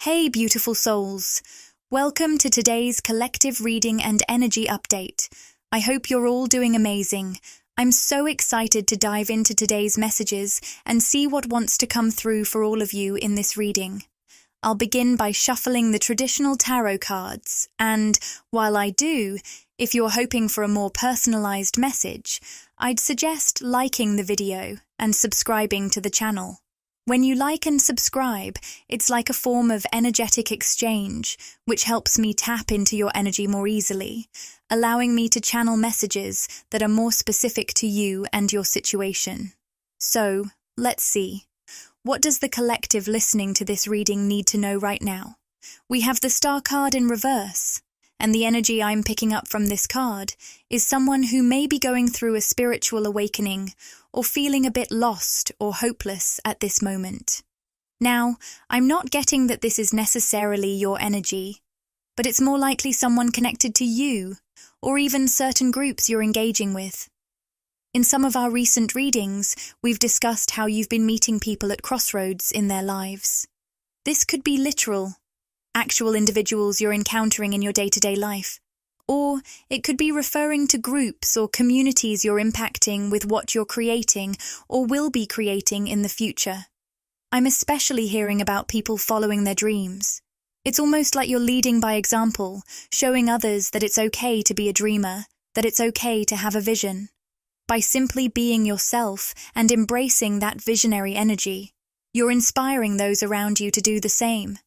Hey, beautiful souls. Welcome to today's collective reading and energy update. I hope you're all doing amazing. I'm so excited to dive into today's messages and see what wants to come through for all of you in this reading. I'll begin by shuffling the traditional tarot cards, and while I do, if you're hoping for a more personalized message, I'd suggest liking the video and subscribing to the channel. When you like and subscribe, it's like a form of energetic exchange, which helps me tap into your energy more easily, allowing me to channel messages that are more specific to you and your situation. So, let's see. What does the collective listening to this reading need to know right now? We have the Star card in reverse, and the energy I'm picking up from this card is someone who may be going through a spiritual awakening or feeling a bit lost or hopeless at this moment. Now, I'm not getting that this is necessarily your energy, but it's more likely someone connected to you or even certain groups you're engaging with. In some of our recent readings, we've discussed how you've been meeting people at crossroads in their lives. This could be literal, actual individuals you're encountering in your day-to-day life, or it could be referring to groups or communities you're impacting with what you're creating or will be creating in the future. I'm especially hearing about people following their dreams. It's almost like you're leading by example, showing others that it's okay to be a dreamer, that it's okay to have a vision. By simply being yourself and embracing that visionary energy, you're inspiring those around you to do the same,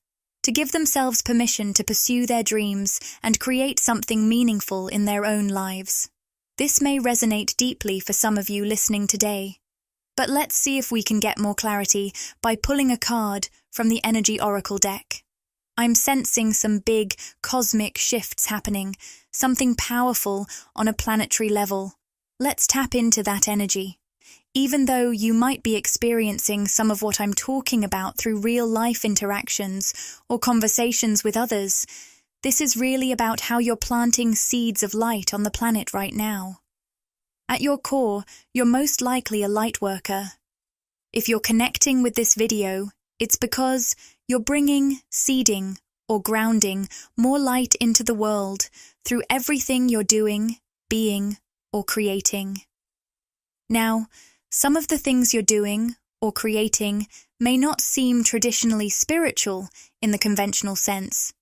to give themselves permission to pursue their dreams and create something meaningful in their own lives. This may resonate deeply for some of you listening today, but let's see if we can get more clarity by pulling a card from the Energy Oracle deck. I'm sensing some big cosmic shifts happening, something powerful on a planetary level. Let's tap into that energy. Even though you might be experiencing some of what I'm talking about through real-life interactions or conversations with others, this is really about how you're planting seeds of light on the planet right now. At your core, you're most likely a light worker. If you're connecting with this video, it's because you're bringing, seeding, or grounding more light into the world through everything you're doing, being, or creating. Now, some of the things you're doing or creating may not seem traditionally spiritual in the conventional sense,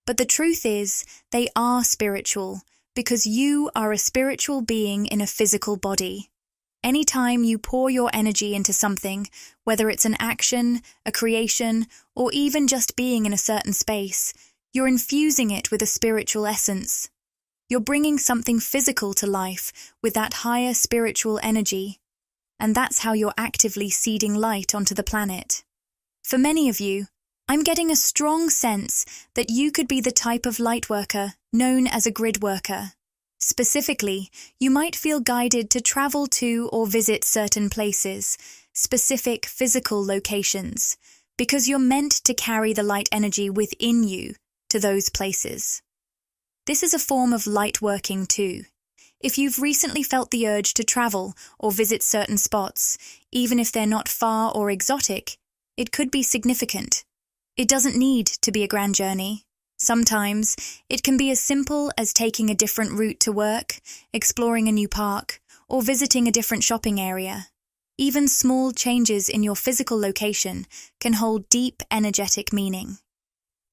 but the truth is they are spiritual because you are a spiritual being in a physical body. Anytime you pour your energy into something, whether it's an action, a creation, or even just being in a certain space, you're infusing it with a spiritual essence. You're bringing something physical to life with that higher spiritual energy. And that's how you're actively seeding light onto the planet. For many of you, I'm getting a strong sense that you could be the type of light worker known as a grid worker. Specifically, you might feel guided to travel to or visit certain places, specific physical locations, because you're meant to carry the light energy within you to those places. This is a form of light working too. If you've recently felt the urge to travel or visit certain spots, even if they're not far or exotic, it could be significant. It doesn't need to be a grand journey. Sometimes, it can be as simple as taking a different route to work, exploring a new park, or visiting a different shopping area. Even small changes in your physical location can hold deep energetic meaning.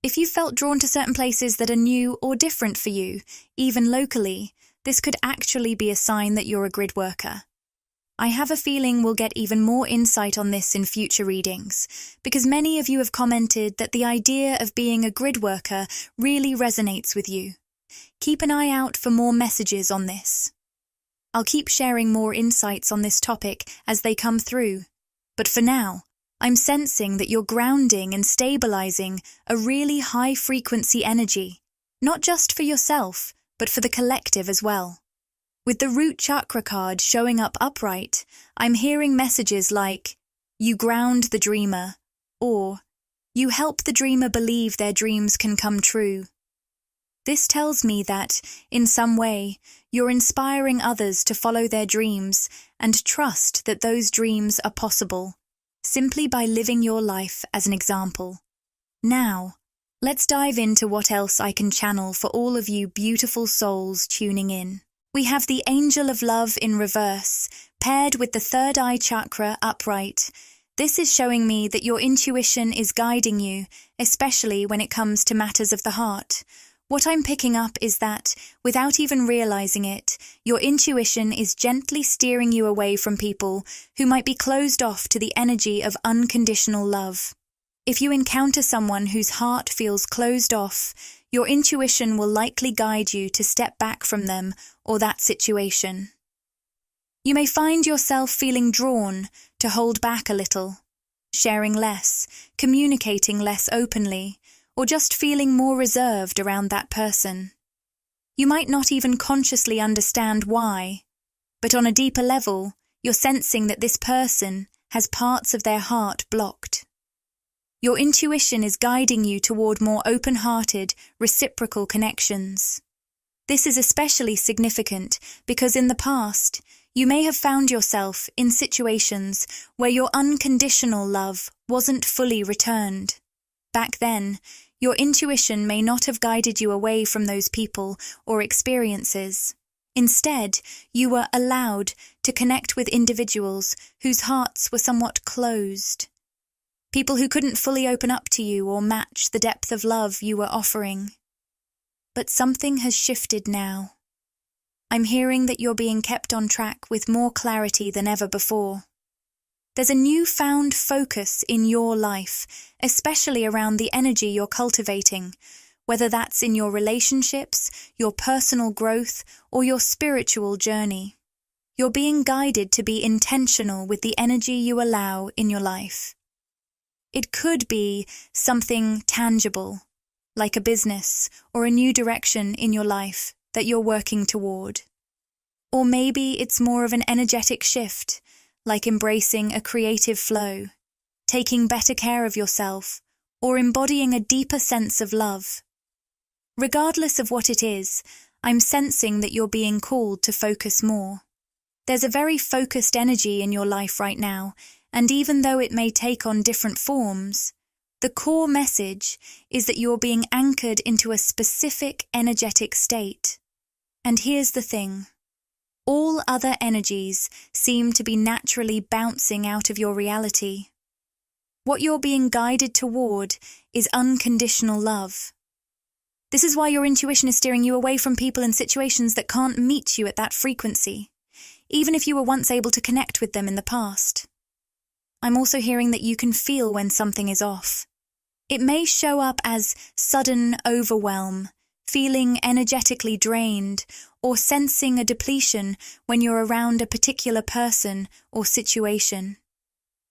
If you felt drawn to certain places that are new or different for you, even locally, this could actually be a sign that you're a grid worker. I have a feeling we'll get even more insight on this in future readings, because many of you have commented that the idea of being a grid worker really resonates with you. Keep an eye out for more messages on this. I'll keep sharing more insights on this topic as they come through, but for now, I'm sensing that you're grounding and stabilizing a really high-frequency energy, not just for yourself, but for the collective as well. With the root chakra card showing up upright, I'm hearing messages like, you ground the dreamer, or you help the dreamer believe their dreams can come true. This tells me that, in some way, you're inspiring others to follow their dreams and trust that those dreams are possible, simply by living your life as an example. Now, Let's dive into what else I can channel for all of you beautiful souls tuning in. We have the Angel of Love in reverse, paired with the third eye chakra upright. This is showing me that your intuition is guiding you, especially when it comes to matters of the heart. What I'm picking up is that, without even realizing it, your intuition is gently steering you away from people who might be closed off to the energy of unconditional love. If you encounter someone whose heart feels closed off, your intuition will likely guide you to step back from them or that situation. You may find yourself feeling drawn to hold back a little, sharing less, communicating less openly, or just feeling more reserved around that person. You might not even consciously understand why, but on a deeper level, you're sensing that this person has parts of their heart blocked. Your intuition is guiding you toward more open-hearted, reciprocal connections. This is especially significant because in the past, you may have found yourself in situations where your unconditional love wasn't fully returned. Back then, your intuition may not have guided you away from those people or experiences. Instead, you were allowed to connect with individuals whose hearts were somewhat closed. People who couldn't fully open up to you or match the depth of love you were offering. But something has shifted now. I'm hearing that you're being kept on track with more clarity than ever before. There's a newfound focus in your life, especially around the energy you're cultivating, whether that's in your relationships, your personal growth, or your spiritual journey. You're being guided to be intentional with the energy you allow in your life. It could be something tangible, like a business or a new direction in your life that you're working toward. Or maybe it's more of an energetic shift, like embracing a creative flow, taking better care of yourself, or embodying a deeper sense of love. Regardless of what it is, I'm sensing that you're being called to focus more. There's a very focused energy in your life right now, and even though it may take on different forms, the core message is that you're being anchored into a specific energetic state. And here's the thing. All other energies seem to be naturally bouncing out of your reality. What you're being guided toward is unconditional love. This is why your intuition is steering you away from people and situations that can't meet you at that frequency, even if you were once able to connect with them in the past. I'm also hearing that you can feel when something is off. It may show up as sudden overwhelm, feeling energetically drained, or sensing a depletion when you're around a particular person or situation.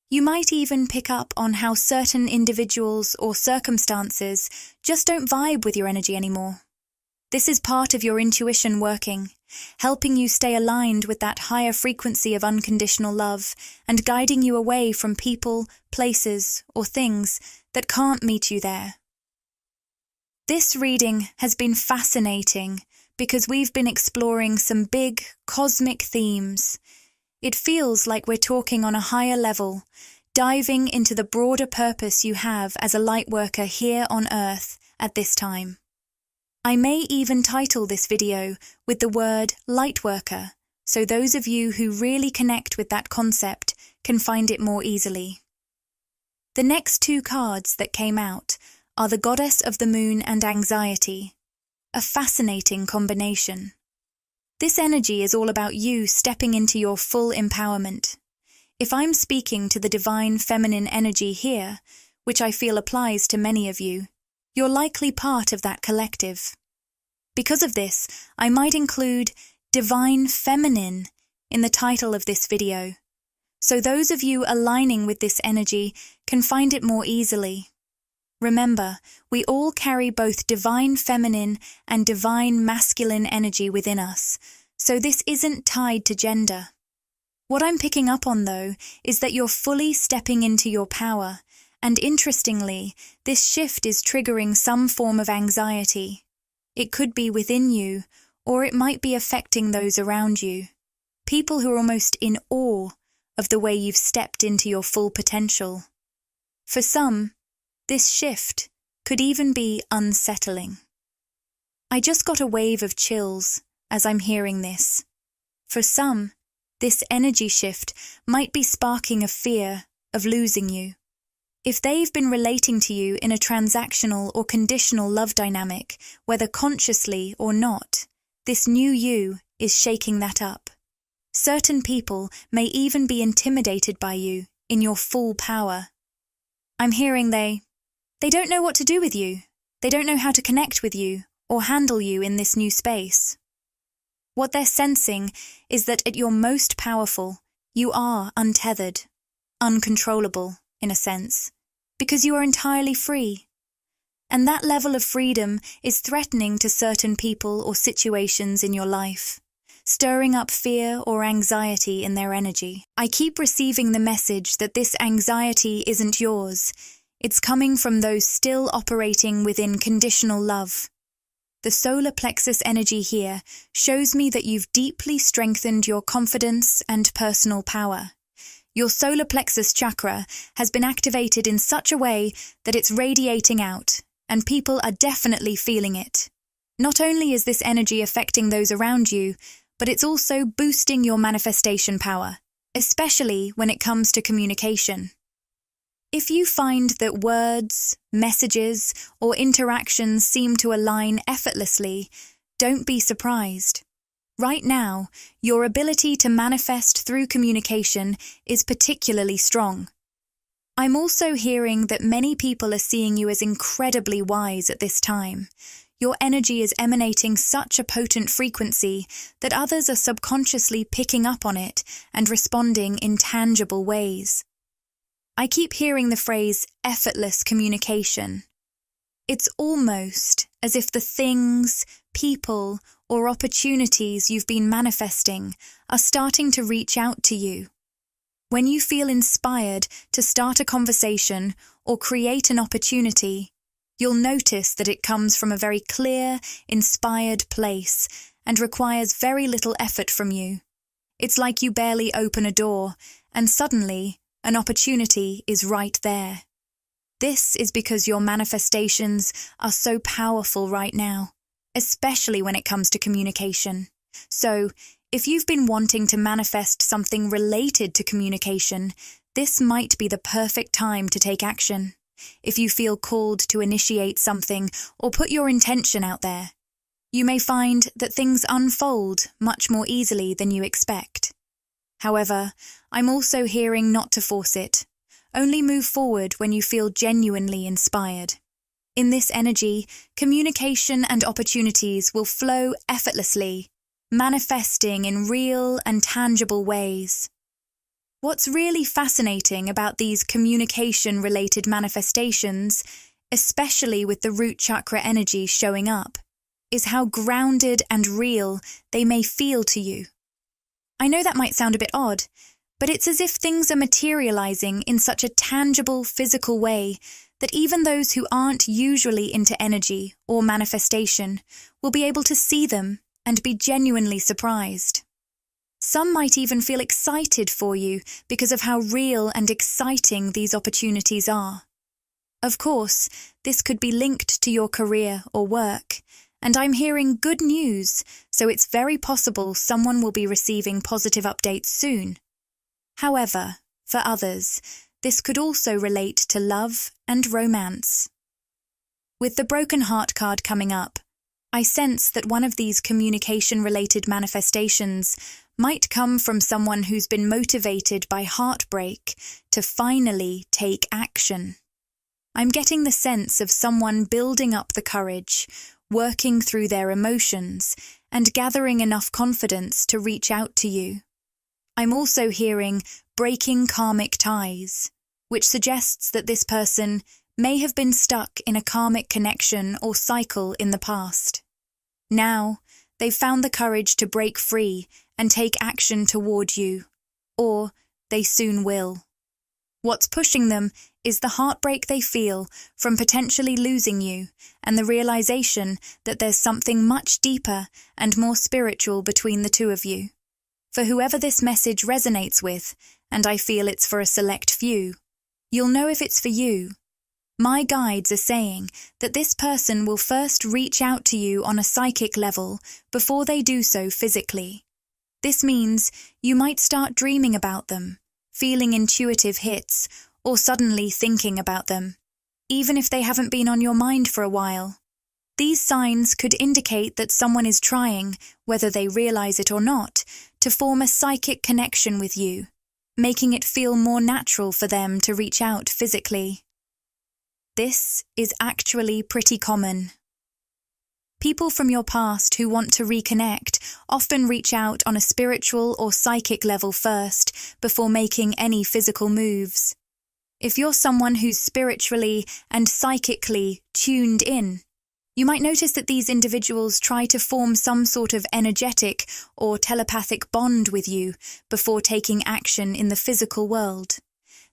You might even pick up on how certain individuals or circumstances just don't vibe with your energy anymore. This is part of your intuition working, helping you stay aligned with that higher frequency of unconditional love and guiding you away from people, places, or things that can't meet you there. This reading has been fascinating because we've been exploring some big, cosmic themes. It feels like we're talking on a higher level, diving into the broader purpose you have as a lightworker here on Earth at this time. I may even title this video with the word lightworker, so those of you who really connect with that concept can find it more easily. The next two cards that came out are the Goddess of the Moon and Anxiety, a fascinating combination. This energy is all about you stepping into your full empowerment. If I'm speaking to the divine feminine energy here, which I feel applies to many of you, you're likely part of that collective. Because of this, I might include Divine Feminine in the title of this video, so those of you aligning with this energy can find it more easily. Remember, we all carry both divine feminine and divine masculine energy within us, so this isn't tied to gender. What I'm picking up on, though, is that you're fully stepping into your power, and interestingly, this shift is triggering some form of anxiety. It could be within you, or it might be affecting those around you. People who are almost in awe of the way you've stepped into your full potential. For some, this shift could even be unsettling. I just got a wave of chills as I'm hearing this. For some, this energy shift might be sparking a fear of losing you. If they've been relating to you in a transactional or conditional love dynamic, whether consciously or not, this new you is shaking that up. Certain people may even be intimidated by you in your full power. I'm hearing they don't know what to do with you. They don't know how to connect with you or handle you in this new space. What they're sensing is that at your most powerful, you are untethered, uncontrollable, in a sense, because you are entirely free. And that level of freedom is threatening to certain people or situations in your life, stirring up fear or anxiety in their energy. I keep receiving the message that this anxiety isn't yours. It's coming from those still operating within conditional love. The solar plexus energy here shows me that you've deeply strengthened your confidence and personal power. Your solar plexus chakra has been activated in such a way that it's radiating out, and people are definitely feeling it. Not only is this energy affecting those around you, but it's also boosting your manifestation power, especially when it comes to communication. If you find that words, messages, or interactions seem to align effortlessly, don't be surprised. Right now, your ability to manifest through communication is particularly strong. I'm also hearing that many people are seeing you as incredibly wise at this time. Your energy is emanating such a potent frequency that others are subconsciously picking up on it and responding in tangible ways. I keep hearing the phrase effortless communication. It's almost as if the things, people, or opportunities you've been manifesting are starting to reach out to you. When you feel inspired to start a conversation or create an opportunity, you'll notice that it comes from a very clear, inspired place and requires very little effort from you. It's like you barely open a door, and suddenly, an opportunity is right there. This is because your manifestations are so powerful right now, especially when it comes to communication. So, if you've been wanting to manifest something related to communication, this might be the perfect time to take action. If you feel called to initiate something or put your intention out there, you may find that things unfold much more easily than you expect. However, I'm also hearing not to force it. Only move forward when you feel genuinely inspired. In this energy, communication and opportunities will flow effortlessly, manifesting in real and tangible ways. What's really fascinating about these communication-related manifestations, especially with the root chakra energy showing up, is how grounded and real they may feel to you. I know that might sound a bit odd, but it's as if things are materializing in such a tangible, physical way that even those who aren't usually into energy or manifestation will be able to see them and be genuinely surprised. Some might even feel excited for you because of how real and exciting these opportunities are. Of course, this could be linked to your career or work, and I'm hearing good news, so it's very possible someone will be receiving positive updates soon. However, for others, this could also relate to love and romance. With the Broken Heart card coming up, I sense that one of these communication-related manifestations might come from someone who's been motivated by heartbreak to finally take action. I'm getting the sense of someone building up the courage, working through their emotions, and gathering enough confidence to reach out to you. I'm also hearing breaking karmic ties, which suggests that this person may have been stuck in a karmic connection or cycle in the past. Now, they've found the courage to break free and take action toward you, or they soon will. What's pushing them is the heartbreak they feel from potentially losing you and the realization that there's something much deeper and more spiritual between the two of you. For whoever this message resonates with, and I feel it's for a select few, you'll know if it's for you. My guides are saying that this person will first reach out to you on a psychic level before they do so physically. This means you might start dreaming about them, feeling intuitive hits, or suddenly thinking about them, even if they haven't been on your mind for a while. These signs could indicate that someone is trying, whether they realize it or not, to form a psychic connection with you, making it feel more natural for them to reach out physically. This is actually pretty common. People from your past who want to reconnect often reach out on a spiritual or psychic level first before making any physical moves. If you're someone who's spiritually and psychically tuned in, you might notice that these individuals try to form some sort of energetic or telepathic bond with you before taking action in the physical world.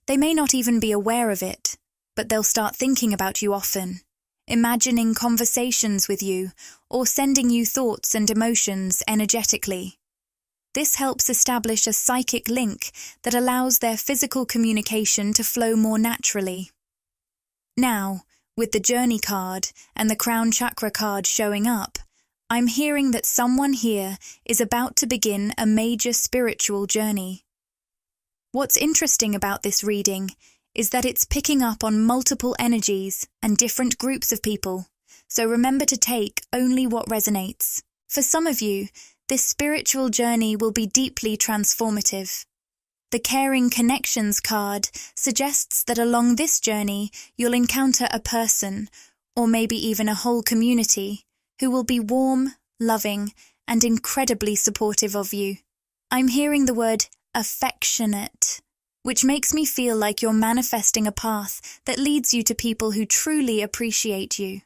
They may not even be aware of it, but they'll start thinking about you often, imagining conversations with you, or sending you thoughts and emotions energetically. This helps establish a psychic link that allows their physical communication to flow more naturally. Now, with the Journey card and the Crown Chakra card showing up, I'm hearing that someone here is about to begin a major spiritual journey. What's interesting about this reading is that it's picking up on multiple energies and different groups of people, so remember to take only what resonates. For some of you, this spiritual journey will be deeply transformative. The Caring Connections card suggests that along this journey you'll encounter a person, or maybe even a whole community, who will be warm, loving, and incredibly supportive of you. I'm hearing the word affectionate, which makes me feel like you're manifesting a path that leads you to people who truly appreciate you.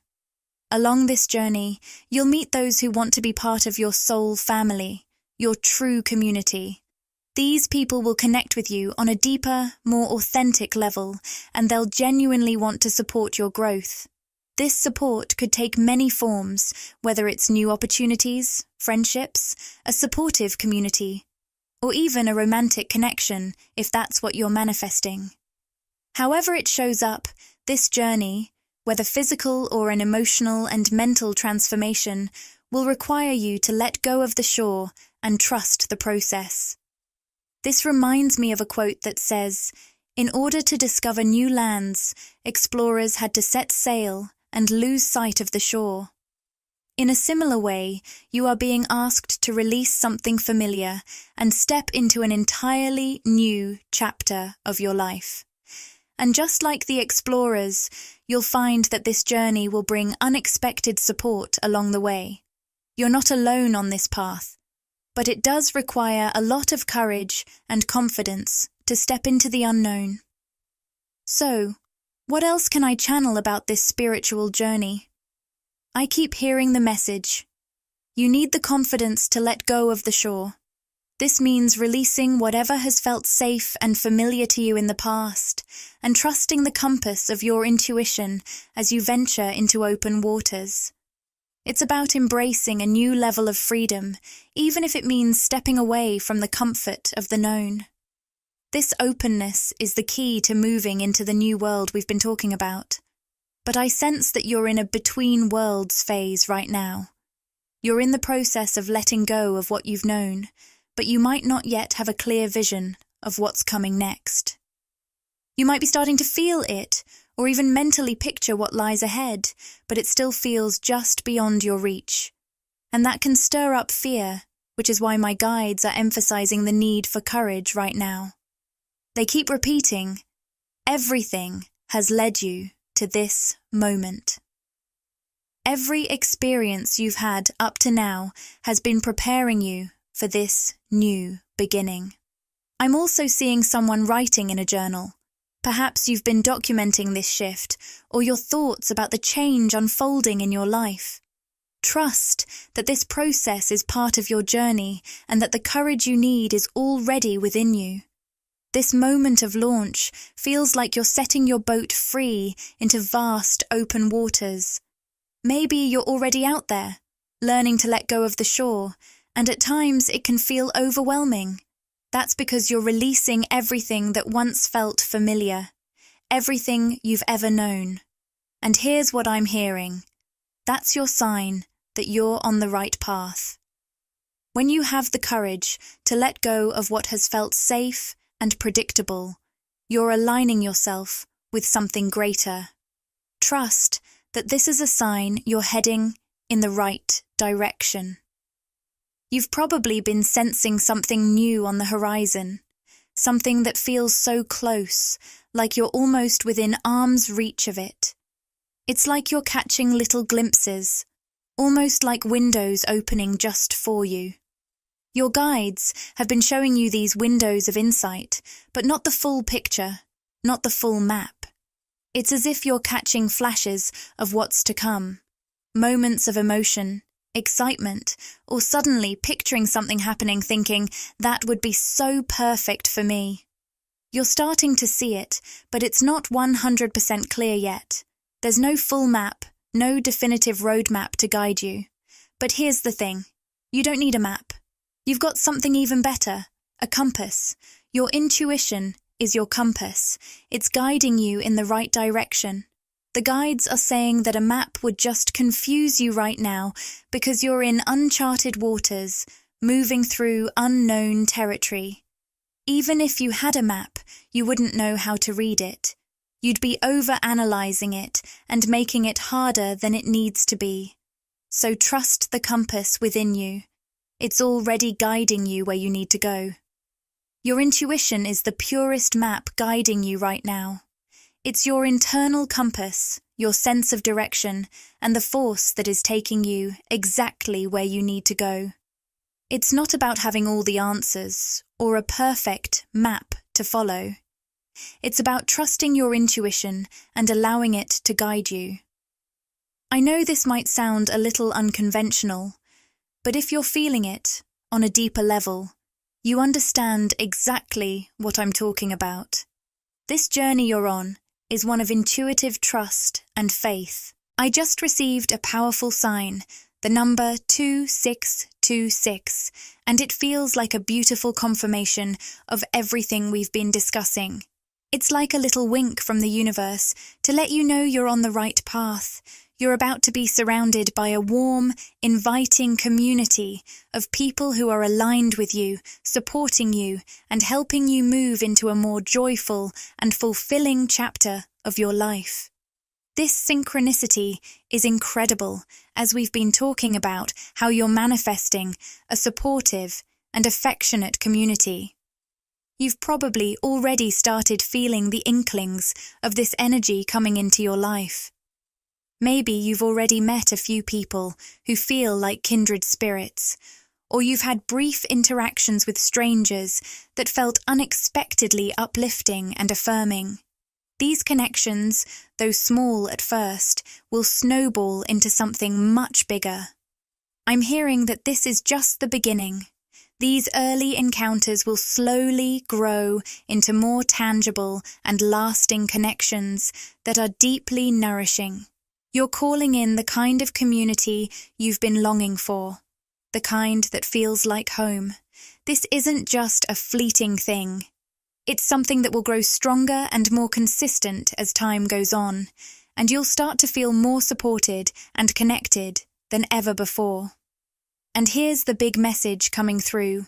Along this journey, you'll meet those who want to be part of your soul family, your true community. These people will connect with you on a deeper, more authentic level, and they'll genuinely want to support your growth. This support could take many forms, whether it's new opportunities, friendships, a supportive community, or even a romantic connection, if that's what you're manifesting. However it shows up, this journey, whether physical or an emotional and mental transformation, will require you to let go of the shore and trust the process. This reminds me of a quote that says, "In order to discover new lands, explorers had to set sail and lose sight of the shore." In a similar way, you are being asked to release something familiar and step into an entirely new chapter of your life. And just like the explorers, you'll find that this journey will bring unexpected support along the way. You're not alone on this path, but it does require a lot of courage and confidence to step into the unknown. So, what else can I channel about this spiritual journey? I keep hearing the message. You need the confidence to let go of the shore. This means releasing whatever has felt safe and familiar to you in the past, and trusting the compass of your intuition as you venture into open waters. It's about embracing a new level of freedom, even if it means stepping away from the comfort of the known. This openness is the key to moving into the new world we've been talking about. But I sense that you're in a between worlds phase right now. You're in the process of letting go of what you've known, but you might not yet have a clear vision of what's coming next. You might be starting to feel it, or even mentally picture what lies ahead, but it still feels just beyond your reach. And that can stir up fear, which is why my guides are emphasizing the need for courage right now. They keep repeating, everything has led you to this moment. Every experience you've had up to now has been preparing you for this new beginning. I'm also seeing someone writing in a journal. Perhaps you've been documenting this shift, or your thoughts about the change unfolding in your life. Trust that this process is part of your journey and that the courage you need is already within you. This moment of launch feels like you're setting your boat free into vast open waters. Maybe you're already out there, learning to let go of the shore, and at times it can feel overwhelming. That's because you're releasing everything that once felt familiar, everything you've ever known. and here's what I'm hearing. That's your sign that you're on the right path. When you have the courage to let go of what has felt safe and predictable, you're aligning yourself with something greater. Trust that this is a sign you're heading in the right direction. You've probably been sensing something new on the horizon, something that feels so close, like you're almost within arm's reach of it. It's like you're catching little glimpses, almost like windows opening just for you. Your guides have been showing you these windows of insight, but not the full picture, not the full map. It's as if you're catching flashes of what's to come, moments of emotion, excitement, or suddenly picturing something happening thinking, that would be so perfect for me. You're starting to see it, but it's not 100% clear yet. There's no full map, no definitive roadmap to guide you. But here's the thing, you don't need a map. You've got something even better, a compass. Your intuition is your compass. It's guiding you in the right direction. The guides are saying that a map would just confuse you right now because you're in uncharted waters, moving through unknown territory. Even if you had a map, you wouldn't know how to read it. You'd be over-analyzing it and making it harder than it needs to be. So trust the compass within you. It's already guiding you where you need to go. Your intuition is the purest map guiding you right now. It's your internal compass, your sense of direction, and the force that is taking you exactly where you need to go. It's not about having all the answers or a perfect map to follow. It's about trusting your intuition and allowing it to guide you. I know this might sound a little unconventional, but if you're feeling it on a deeper level, you understand exactly what I'm talking about. This journey you're on is one of intuitive trust and faith. I just received a powerful sign, the number 2626, and it feels like a beautiful confirmation of everything we've been discussing. It's like a little wink from the universe to let you know you're on the right path. You're about to be surrounded by a warm, inviting community of people who are aligned with you, supporting you, and helping you move into a more joyful and fulfilling chapter of your life. This synchronicity is incredible, as we've been talking about how you're manifesting a supportive and affectionate community. You've probably already started feeling the inklings of this energy coming into your life. Maybe you've already met a few people who feel like kindred spirits, or you've had brief interactions with strangers that felt unexpectedly uplifting and affirming. These connections, though small at first, will snowball into something much bigger. I'm hearing that this is just the beginning. These early encounters will slowly grow into more tangible and lasting connections that are deeply nourishing. You're calling in the kind of community you've been longing for, the kind that feels like home. This isn't just a fleeting thing. It's something that will grow stronger and more consistent as time goes on, and you'll start to feel more supported and connected than ever before. And here's the big message coming through.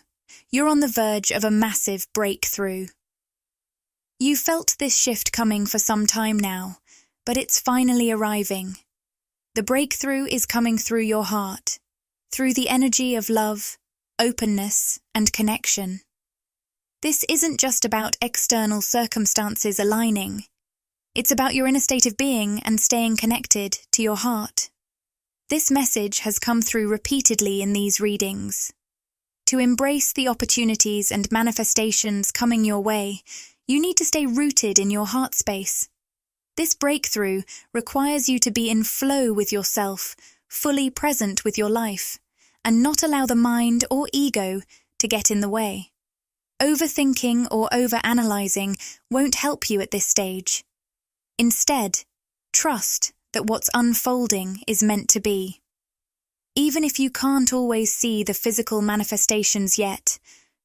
You're on the verge of a massive breakthrough. You've felt this shift coming for some time now, but it's finally arriving. The breakthrough is coming through your heart, through the energy of love, openness, and connection. This isn't just about external circumstances aligning. It's about your inner state of being and staying connected to your heart. This message has come through repeatedly in these readings. To embrace the opportunities and manifestations coming your way, you need to stay rooted in your heart space. This breakthrough requires you to be in flow with yourself, fully present with your life, and not allow the mind or ego to get in the way. Overthinking or overanalyzing won't help you at this stage. Instead, trust that what's unfolding is meant to be. Even if you can't always see the physical manifestations yet,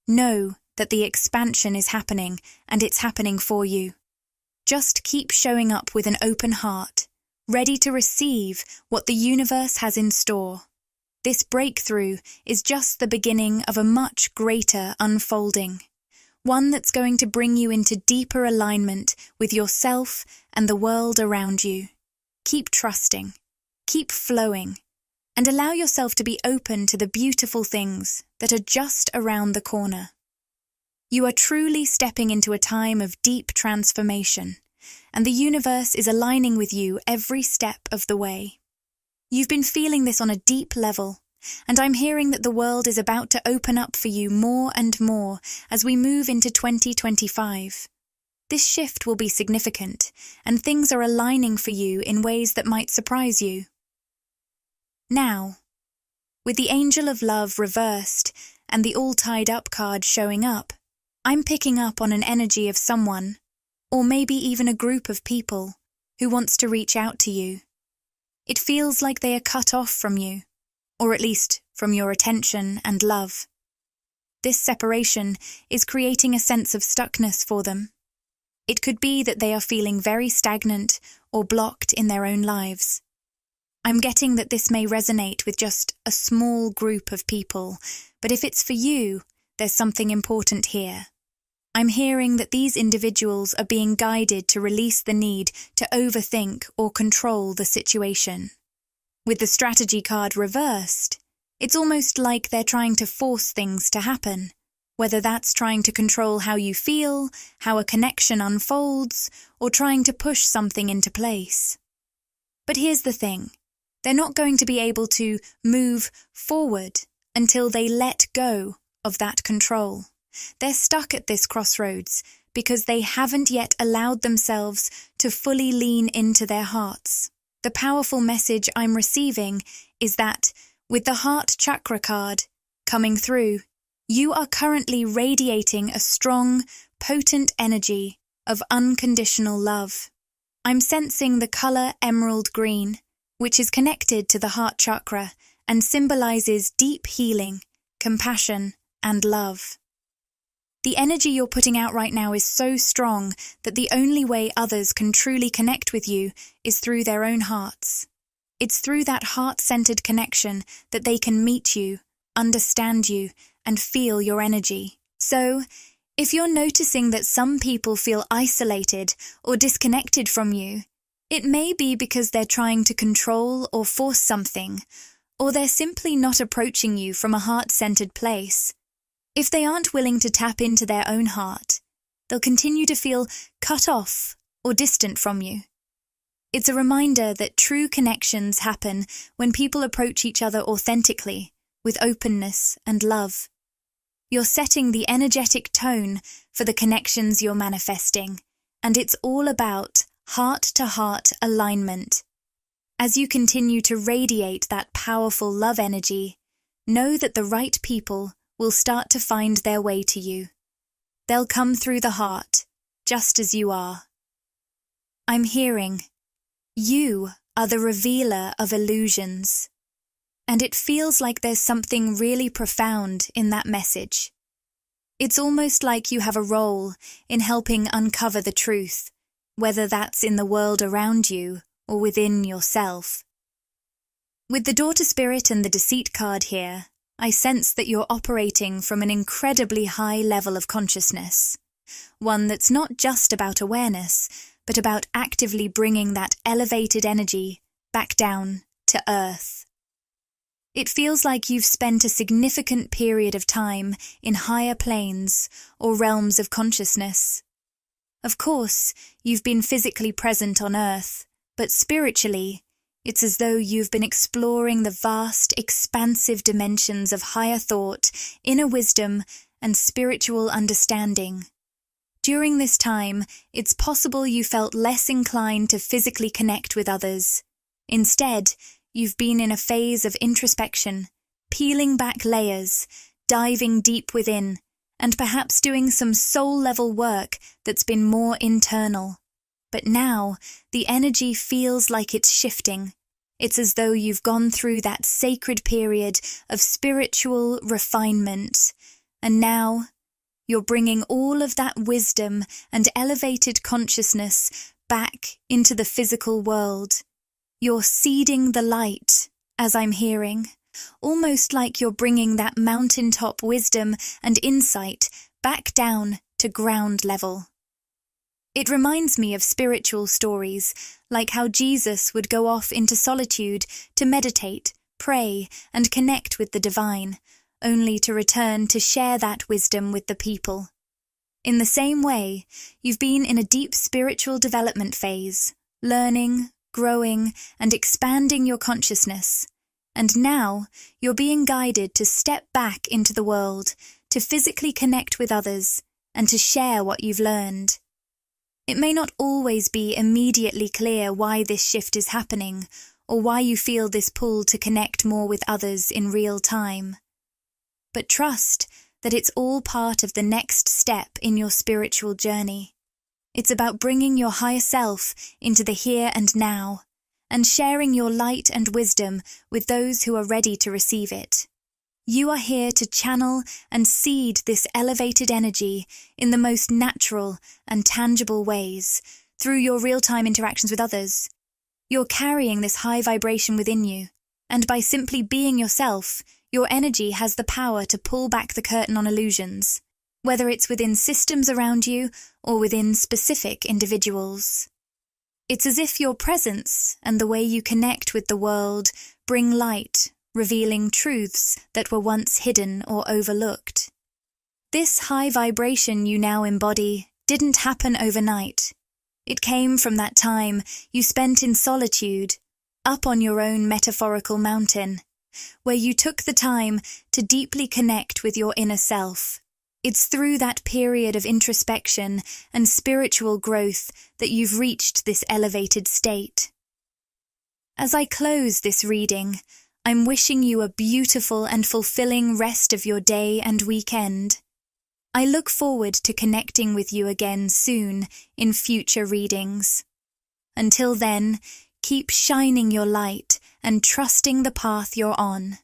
know that the expansion is happening and it's happening for you. Just keep showing up with an open heart, ready to receive what the universe has in store. This breakthrough is just the beginning of a much greater unfolding, one that's going to bring you into deeper alignment with yourself and the world around you. Keep trusting, keep flowing, and allow yourself to be open to the beautiful things that are just around the corner. You are truly stepping into a time of deep transformation, and the universe is aligning with you every step of the way. You've been feeling this on a deep level, and I'm hearing that the world is about to open up for you more and more as we move into 2025. This shift will be significant, and things are aligning for you in ways that might surprise you. Now, with the Angel of Love reversed and the All Tied Up card showing up, I'm picking up on an energy of someone, or maybe even a group of people, who wants to reach out to you. It feels like they are cut off from you, or at least from your attention and love. This separation is creating a sense of stuckness for them. It could be that they are feeling very stagnant or blocked in their own lives. I'm getting that this may resonate with just a small group of people, but if it's for you, there's something important here. I'm hearing that these individuals are being guided to release the need to overthink or control the situation. With the strategy card reversed, it's almost like they're trying to force things to happen, whether that's trying to control how you feel, how a connection unfolds, or trying to push something into place. But here's the thing. They're not going to be able to move forward until they let go of that control. They're stuck at this crossroads because they haven't yet allowed themselves to fully lean into their hearts. The powerful message I'm receiving is that, with the heart chakra card coming through, you are currently radiating a strong, potent energy of unconditional love. I'm sensing the color emerald green, which is connected to the heart chakra and symbolizes deep healing, compassion, and love. The energy you're putting out right now is so strong that the only way others can truly connect with you is through their own hearts. It's through that heart-centered connection that they can meet you, understand you, and feel your energy. So, if you're noticing that some people feel isolated or disconnected from you, it may be because they're trying to control or force something, or they're simply not approaching you from a heart-centered place. If they aren't willing to tap into their own heart, they'll continue to feel cut off or distant from you. It's a reminder that true connections happen when people approach each other authentically, with openness and love. You're setting the energetic tone for the connections you're manifesting, and it's all about heart-to-heart alignment. As you continue to radiate that powerful love energy, know that the right people will start to find their way to you. They'll come through the heart, just as you are. I'm hearing, you are the revealer of illusions. And it feels like there's something really profound in that message. It's almost like you have a role in helping uncover the truth, whether that's in the world around you or within yourself. With the Daughter Spirit and the Deceit card here, I sense that you're operating from an incredibly high level of consciousness, one that's not just about awareness, but about actively bringing that elevated energy back down to earth. It feels like you've spent a significant period of time in higher planes or realms of consciousness. Of course, you've been physically present on Earth, but spiritually, it's as though you've been exploring the vast, expansive dimensions of higher thought, inner wisdom, and spiritual understanding. During this time, it's possible you felt less inclined to physically connect with others. Instead, you've been in a phase of introspection, peeling back layers, diving deep within, and perhaps doing some soul-level work that's been more internal. But now, the energy feels like it's shifting. It's as though you've gone through that sacred period of spiritual refinement, and now you're bringing all of that wisdom and elevated consciousness back into the physical world. You're seeding the light, as I'm hearing, almost like you're bringing that mountaintop wisdom and insight back down to ground level. It reminds me of spiritual stories, like how Jesus would go off into solitude to meditate, pray, and connect with the divine, only to return to share that wisdom with the people. In the same way, you've been in a deep spiritual development phase, learning, growing, and expanding your consciousness. And now, you're being guided to step back into the world, to physically connect with others, and to share what you've learned. It may not always be immediately clear why this shift is happening, or why you feel this pull to connect more with others in real time. But trust that it's all part of the next step in your spiritual journey. It's about bringing your higher self into the here and now, and sharing your light and wisdom with those who are ready to receive it. You are here to channel and seed this elevated energy in the most natural and tangible ways, through your real-time interactions with others. You're carrying this high vibration within you, and by simply being yourself, your energy has the power to pull back the curtain on illusions, whether it's within systems around you or within specific individuals. It's as if your presence and the way you connect with the world bring light, revealing truths that were once hidden or overlooked. This high vibration you now embody didn't happen overnight. It came from that time you spent in solitude, up on your own metaphorical mountain, where you took the time to deeply connect with your inner self. It's through that period of introspection and spiritual growth that you've reached this elevated state. As I close this reading, I'm wishing you a beautiful and fulfilling rest of your day and weekend. I look forward to connecting with you again soon in future readings. Until then, keep shining your light and trusting the path you're on.